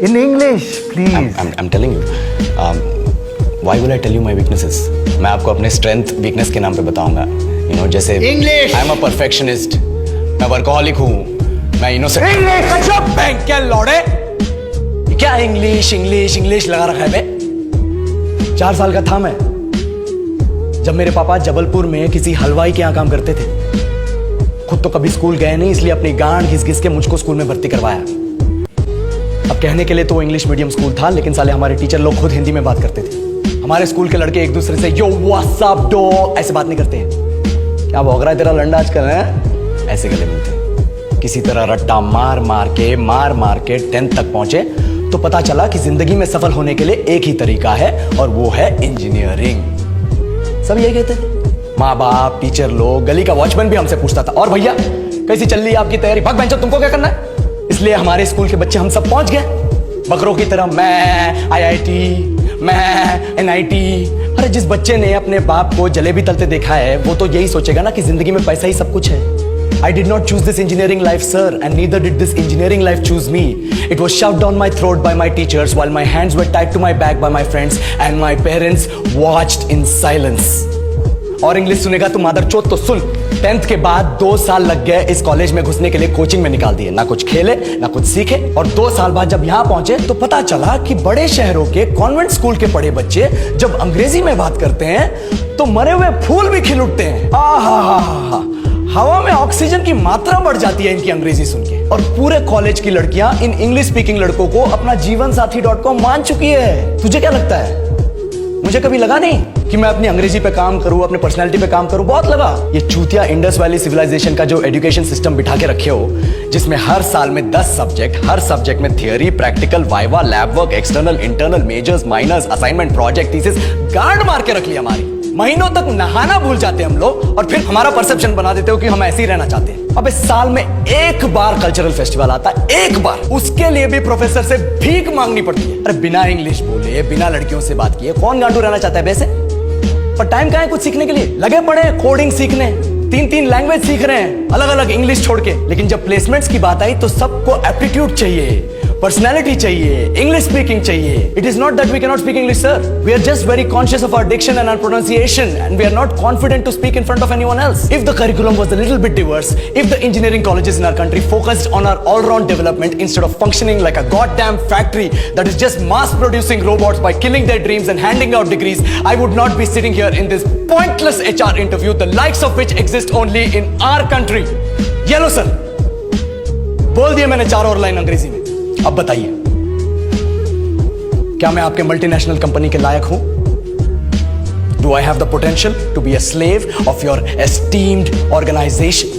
In English, please. I'm telling you. Why will I tell you my weaknesses? मैं आपको अपने strength, weakness के नाम पे बताऊंगा. You know, जैसे English. I'm a perfectionist. मैं workaholic हूँ. मैं innocent. English. अच्छा बैंक क्या लौड़े? क्या इंग्लिश लगा रखा है बे? 4 साल का था मैं जब मेरे पापा जबलपुर में किसी हलवाई के यहाँ काम करते थे। खुद तो कभी स्कूल गए नहीं, इसलिए अपनी गांड घिस घिस के मुझको स्कूल में भर्ती करवाया। अब कहने के लिए तो इंग्लिश मीडियम स्कूल था, लेकिन साले हमारे टीचर लोग खुद हिंदी में बात करते थे। हमारे स्कूल के लड़के एक दूसरे से यो व्हाट्स अप डो ऐसे बात नहीं करते हैं। क्या भौंक रहा है तेरा लंडा आजकल है? ऐसे गले मिलते हैं। किसी तरह रट्टा मार मार के 10th तक पहुंचे तो पता चला कि जिंदगी में सफल होने के लिए एक ही तरीका है और वो है इंजीनियरिंग। सब यही कहते थे। माँ बाप, टीचर लोग, गली का वॉचमैन भी हमसे पूछता था, और भैया कैसी चल रही है आपकी तैयारी? भाग बेंचो, तुमको क्या करना है? इसलिए हमारे स्कूल के बच्चे हम सब पहुंच गए बकरों की तरह। मैं IIT, मैं NIT। अरे जिस बच्चे ने अपने बाप को जलेबी तलते देखा है वो तो यही सोचेगा ना कि जिंदगी में पैसा ही सब कुछ है। I did not choose this engineering life, sir, and neither did this engineering life choose me. It was shoved down my throat by my teachers while my hands were tied to my back by my friends and my parents watched in silence. और English सुनेगा तू मादरचोद तो सुन। 10th के बाद 2 साल लग गए इस कॉलेज में घुसने के लिए, कोचिंग में निकाल दिए। ना कुछ खेले ना कुछ सीखे, और 2 साल बाद जब यहाँ पहुंचे तो पता चला कि बड़े शहरों के कॉन्वेंट स्कूल के पढ़े बच्चे जब अंग्रेजी में बात करते हैं तो मरे हुए फूल भी खिल उठते हैं। आहा, हवा में ऑक्सीजन की मात्रा बढ़ जाती है इनकी अंग्रेजी सुन के। और पूरे कॉलेज की लड़कियां इन इंग्लिश स्पीकिंग लड़कों को अपना जीवन साथी .com मान चुकी है। तुझे क्या लगता है? मुझे कभी लगा नहीं कि मैं अपनी अंग्रेजी पे काम करूं, अपने पर्सनालिटी पे काम करूं। बहुत लगा। ये चूतिया इंडस वैली सिविलाइजेशन का जो एजुकेशन सिस्टम बिठा के रखे हो, जिसमें हर साल में 10 सब्जेक्ट, हर सब्जेक्ट में theory, practical, viva, lab work, external, internal, majors, minors, assignment, project, thesis, गांड मार के रख ली हमारी। महीनों तक नहाना भूल जाते हैं हम लोग, और फिर हमारा परसेप्शन बना देते हो कि हम ऐसे ही रहना चाहते हैं। अब इस साल में एक बार कल्चरल फेस्टिवल आता है, एक बार, उसके लिए भी प्रोफेसर से भीख मांगनी पड़ती है। अरे बिना इंग्लिश बोले, बिना लड़कियों से बात किए कौन गांडू रहना चाहता है वैसे? पर टाइम कहाँ है कुछ सीखने के लिए? लगे पड़े कोडिंग सीखने, 3 लैंग्वेज सीख रहे हैं अलग अलग इंग्लिश छोड़ के। लेकिन जब प्लेसमेंट्स की बात आई तो सबको एप्टीट्यूड चाहिए, पर्सनैलिटी चाहिए, इंग्लिश स्पीकिंग चाहिए। It is not that we can not speak English, sir. We are just very conscious of our diction and our pronunciation, and we are not confident to speak in front of anyone else. If the curriculum was a little bit diverse, if the engineering colleges in our country focused on our all-round development instead of functioning like a goddamn factory that is just mass producing robots by killing their dreams and handing out degrees, I would not be sitting here in this pointless HR interview, the likes of which exist only in our country. Yellow sir, बोल दिया मैंने 4 और line अंग्रेजी में। अब बताइए, क्या मैं आपके मल्टीनेशनल कंपनी के लायक हूं? Do I have the potential to be a slave of your esteemed organization?